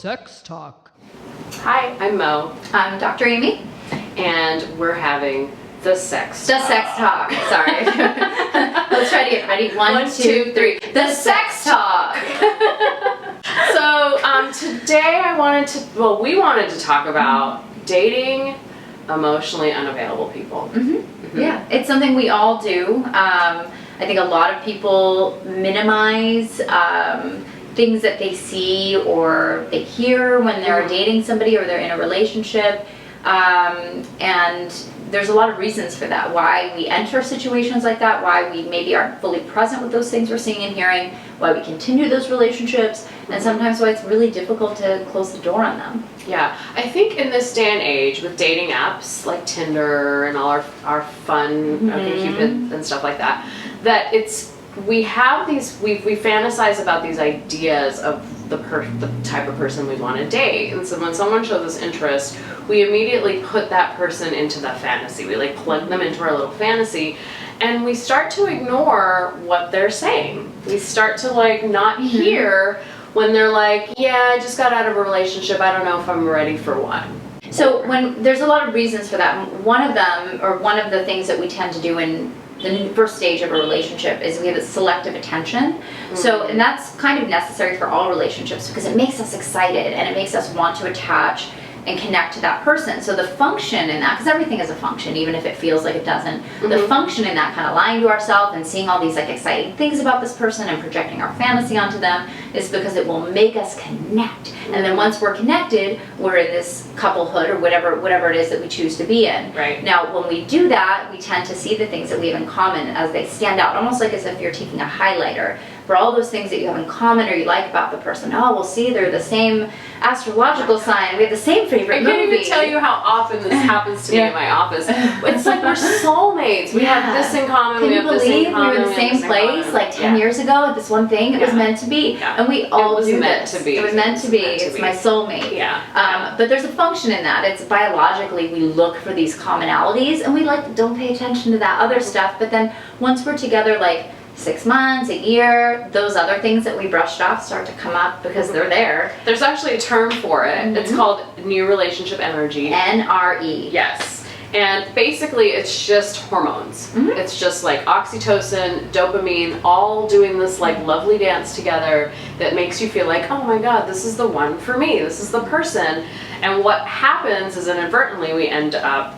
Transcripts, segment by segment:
Sex Talk. Hi, I'm Mo. I'm Dr. Amie. And we're having the sex talk. Sorry. Let's try to get ready. One, two, three. The sex talk. So today we wanted to talk about dating emotionally unavailable people. Yeah, it's something we all do. I think a lot of people minimize things that they see or they hear when they're dating somebody or they're in a relationship. And there's a lot of reasons for that, why we enter situations like that, why we maybe aren't fully present with those things we're seeing and hearing, why we continue those relationships, and sometimes why it's really difficult to close the door on them. Yeah, I think in this day and age with dating apps like Tinder and all our fun OkCupid and stuff like that, that we fantasize about these ideas of the type of person we want to date, and so when someone shows us interest, we immediately put that person into the fantasy. We like plug them into our little fantasy, and we start to ignore what they're saying. We start to like not hear when they're like, yeah, I just got out of a relationship, I don't know if I'm ready for one. So when there's a lot of reasons for that. One of them, or one of the things that we tend to do in the first stage of a relationship, is we have a selective attention. So, and that's kind of necessary for all relationships because it makes us excited and it makes us want to attach and connect to that person. So the function in that, because everything is a function, even if it feels like it doesn't, the function in that kind of lying to ourselves and seeing all these like exciting things about this person and projecting our fantasy onto them is because it will make us connect. And then once we're connected, we're in this couplehood or whatever it is that we choose to be in. Right. Now, when we do that, we tend to see the things that we have in common as they stand out, almost like as if you're taking a highlighter for all those things that you have in common or you like about the person. Oh, well, see, they're the same astrological sign. We have the same favorite movie. I can't even tell you how often this happens to me in my office. It's like we're soulmates. We have this in common. Can we you have this in believe we common. were in the same place like 10 years ago at this one thing? It was meant to be. And we all do this. It was meant to be. It's my soulmate. But there's a function in that. It's biologically we look for these commonalities and we like don't pay attention to that other stuff. But then once we're together, like 6 months, a year, those other things that we brushed off start to come up because they're there. There's actually a term for it. It's called new relationship energy. NRE. Yes. And basically it's just hormones. It's just like oxytocin, dopamine, all doing this like lovely dance together that makes you feel like, oh my God, this is the one for me. This is the person. And what happens is inadvertently we end up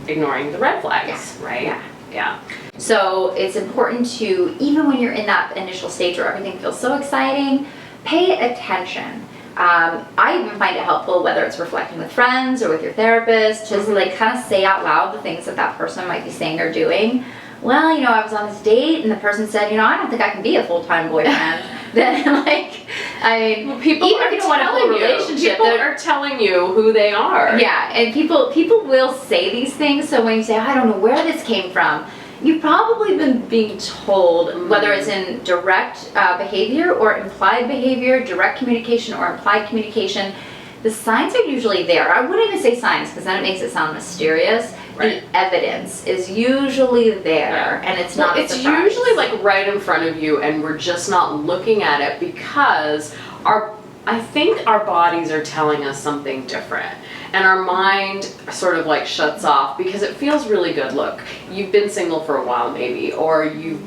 ignoring the red flags, right? Yeah. So it's important to, even when you're in that initial stage where everything feels so exciting, pay attention. I even find it helpful, whether it's reflecting with friends or with your therapist, just like kind of say out loud the things that that person might be saying or doing. Well, you know, I was on this date and the person said, you know, I don't think I can be a full-time boyfriend. Then, like, I mean, well, people even are if you don't want a full relationship, people are telling you who they are. Yeah, and people will say these things. So when you say, I don't know where this came from, you've probably been being told, whether it's in direct behavior or implied behavior, direct communication or implied communication, the signs are usually there. I wouldn't even say signs because then it makes it sound mysterious. The evidence is usually there, and it's not a surprise. It's usually like right in front of you, and we're just not looking at it because I think our bodies are telling us something different. And our mind sort of like shuts off because it feels really good. Look, you've been single for a while maybe, or you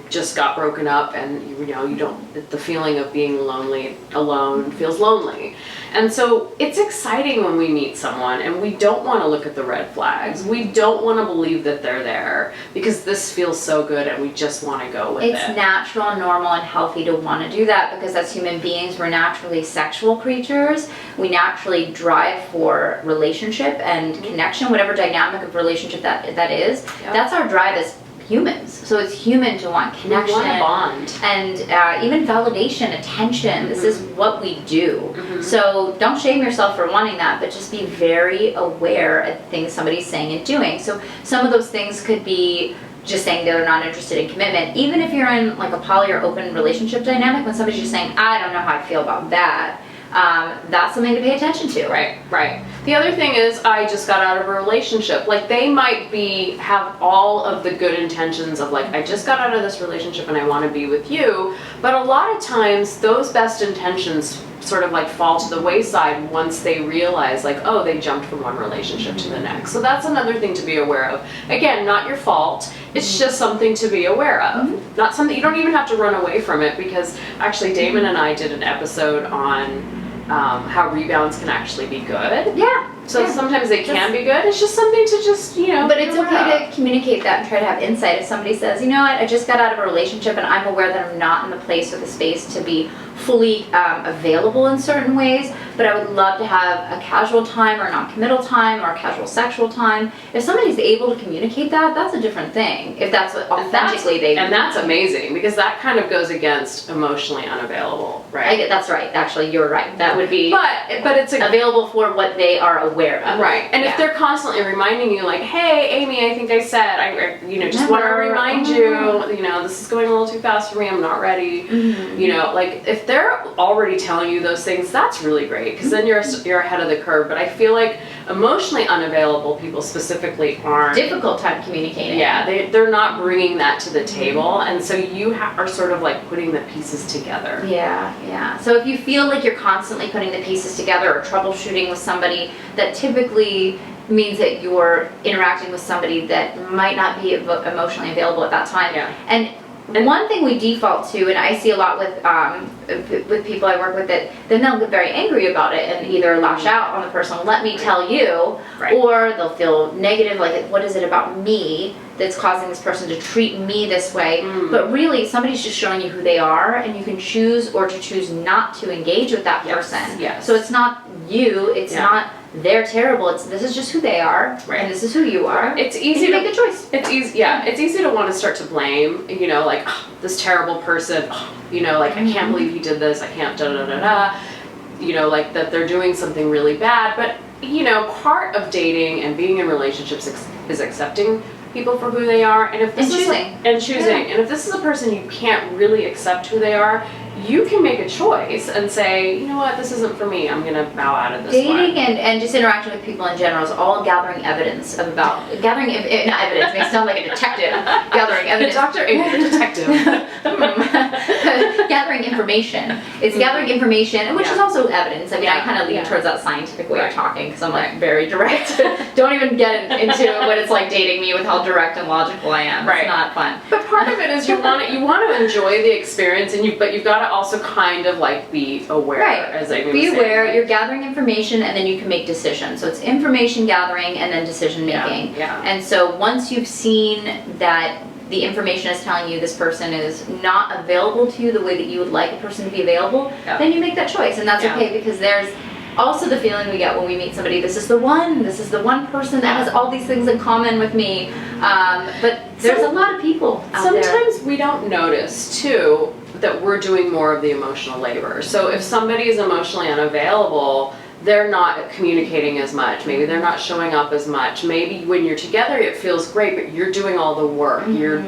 just got broken up and you don't, the feeling of being alone feels lonely. And so it's exciting when we meet someone and we don't want to look at the red flags. We don't want to believe that they're there because this feels so good and we just want to go with it. It's natural and normal and healthy to want to do that because as human beings, we're naturally sexual creatures. We naturally drive for relationship and connection, whatever dynamic of relationship that is. That's our drive as humans. So it's human to want connection. We want a bond. And even validation, attention. This is what we do. So don't shame yourself for wanting that, but just be very aware of things somebody's saying and doing. So some of those things could be just saying they're not interested in commitment. Even if you're in like a poly or open relationship dynamic, when somebody's just saying, I don't know how I feel about that, that's something to pay attention to. Right. The other thing is, I just got out of a relationship. Like, they might have all of the good intentions of like, I just got out of this relationship and I want to be with you, but a lot of times those best intentions sort of like fall to the wayside once they realize like, oh, they jumped from one relationship to the next. So that's another thing to be aware of. Again, not your fault. It's just something to be aware of. Not something, you don't even have to run away from it, because actually Damon and I did an episode on how rebounds can actually be good. Yeah. So sometimes they can be good. It's just something to just, you know. But it's okay to communicate that and try to have insight. If somebody says, you know what, I just got out of a relationship and I'm aware that I'm not in the place or the space to be fully available in certain ways, but I would love to have a casual time or a non-committal time or a casual sexual time. If somebody's able to communicate that, that's a different thing. If that's what authentically they... And that's amazing, because that kind of goes against emotionally unavailable, right? That's right. Actually, you're right. That would be... But it's available for what they are aware of. Right. And if they're constantly reminding you like, hey, Amy, I think I said, I just want to remind you, this is going a little too fast for me, I'm not ready. Like if they're already telling you those things, that's really great, because then you're ahead of the curve. But I feel like emotionally unavailable people specifically aren't... Difficult time communicating. Yeah, they're not bringing that to the table, and so you are sort of like putting the pieces together. Yeah. So if you feel like you're constantly putting the pieces together or troubleshooting with somebody, that typically means that you're interacting with somebody that might not be emotionally available at that time. Yeah. And one thing we default to, and I see a lot with people I work with, that then they'll get very angry about it and either lash out on the person, let me tell you, or they'll feel negative, like, what is it about me that's causing this person to treat me this way? But really, somebody's just showing you who they are, and you can choose or to choose not to engage with that person. Yes. So it's not you, it's not they're terrible. This is just who they are, and this is who you are. It's easy to make a choice. It's easy. Yeah, it's easy to want to start to blame. Like, oh, this terrible person. Oh, like I can't believe he did this. I can't da da da da. Like that they're doing something really bad. But part of dating and being in relationships is accepting people for who they are, and if this is choosing. And if this is a person you can't really accept who they are, you can make a choice and say, you know what, this isn't for me. I'm going to bow out of this Dating and just interacting with people in general is all gathering evidence not evidence, makes it sound like a detective. Gathering evidence. Dr. Amy, the detective. Gathering information. It's gathering information, which is also evidence. I mean, I kind of lean towards that scientific way of talking, because I'm like very direct. Don't even get into what it's like dating me with how direct and logical I am. It's not fun. But part of it is you want to enjoy the experience, but you've got to also kind of like be aware, as I be aware. You're gathering information, and then you can make decisions. So it's information gathering and then decision making. And so once you've seen that the information is telling you this person is not available to you the way that you would like a person to be available, then you make that choice, and that's okay, because there's also the feeling we get when we meet somebody, this is the one person that has all these things in common with me. But there's a lot of people out there. Sometimes we don't notice too that we're doing more of the emotional labor. So if somebody is emotionally unavailable, they're not communicating as much. Maybe they're not showing up as much. Maybe when you're together it feels great, but you're doing all the work. You're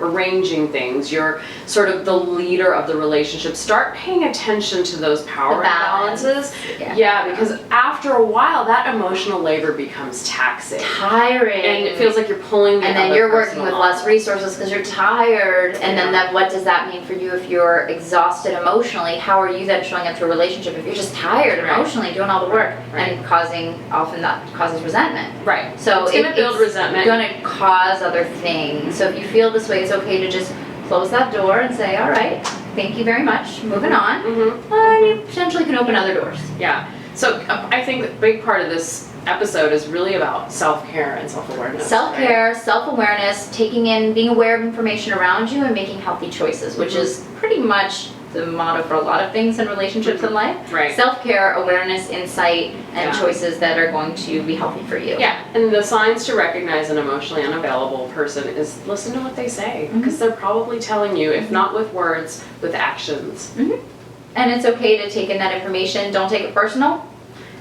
arranging things. You're sort of the leader of the relationship. Start paying attention to those power imbalances. Because after a while that emotional labor becomes taxing. Tiring. And it feels like you're pulling the and then you're working with less resources because you're tired. And then what does that mean for you if you're exhausted emotionally? How are you then showing up to a relationship if you're just tired emotionally? Doing all the work and often that causes resentment. So it's going to build resentment. It's going to cause other things. So if you feel this way, it's okay to just close that door and say, all right, thank you very much, moving on. You potentially can open other doors. So I think a big part of this episode is really about self-care and self-awareness. Self-care, self-awareness, being aware of information around you and making healthy choices, which is pretty much the motto for a lot of things in relationships and life. Self-care, awareness, insight, and choices that are going to be healthy for you. And the signs to recognize an emotionally unavailable person is listen to what they say, because they're probably telling you, if not with words, with actions. And it's okay to take in that information. Don't take it personal.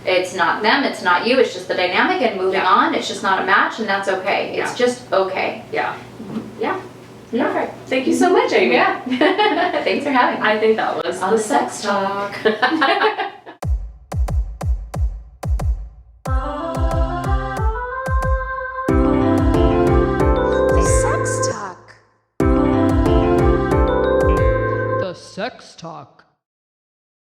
It's not them, it's not you, it's just the dynamic, and moving on. It's just not a match, and that's okay. It's just okay. Perfect. Thank you so much, Amy. Thanks for having me. I think that was on the sex talk. The sex talk.